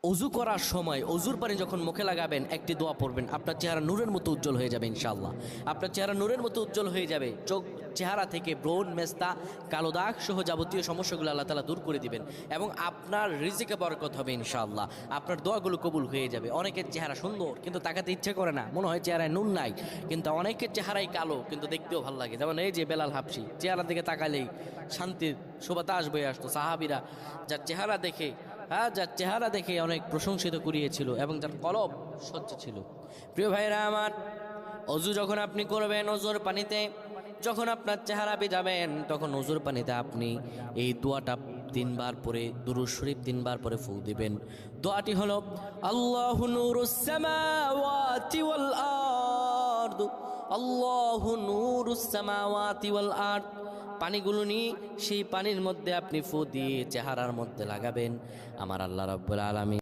অজু করার সময় অজুর পানি যখন মুখে লাগাবেন একটি দোয়া পড়বেন, আপনার চেহারা নূরের মতো উজ্জ্বল হয়ে যাবে ইনশাআল্লাহ। আপনার চেহারা নূরের মতো উজ্জ্বল হয়ে যাবে, চেহারা থেকে ব্রণ, মেস্তা, কালো দাগ সহ যাবতীয় সমস্যাগুলো আল্লাহ তাআলা দূর করে দিবেন এবং আপনার রিজিকে বরকত হবে ইনশাআল্লাহ। আপনার দোয়াগুলো কবুল হয়ে যাবে। অনেকের চেহারা সুন্দর কিন্তু তাকাতে ইচ্ছে করে না, মনে হয় চেহারায় নুন নাই, কিন্তু অনেকের চেহারাই কালো কিন্তু দেখতেও ভালো লাগে। যেমন এই যে বেলাল হাবশি, চেহারা দিকে তাকালেই শান্তির সুবাতাস বয়ে আসতো। সাহাবীরা যার চেহারা দেখে অনেক প্রশংসিত করিয়েছিল এবং যার কলব স্বচ্ছ ছিল। প্রিয় ভাইরা আমার, অজু যখন আপনি করবেন, অজুর পানিতে যখন আপনার চেহারা ভিজাবেন, তখন অজুর পানিতে আপনি এই দোয়াটা 3 বার পরে, দুরূদ শরীফ 3 বার পরে ফু দিবেন। দোয়াটি হলো আল্লাহু নূরুস সামাওয়াতি ওয়াল আরদ, আল্লাহু নূরুস সামাওয়াতি ওয়াল আরদ। পানিগুলো নিয়ে সেই পানির মধ্যে আপনি ফু দিয়ে চেহারার মধ্যে লাগাবেন। আমার আল্লাহ রাব্বুল আলামিন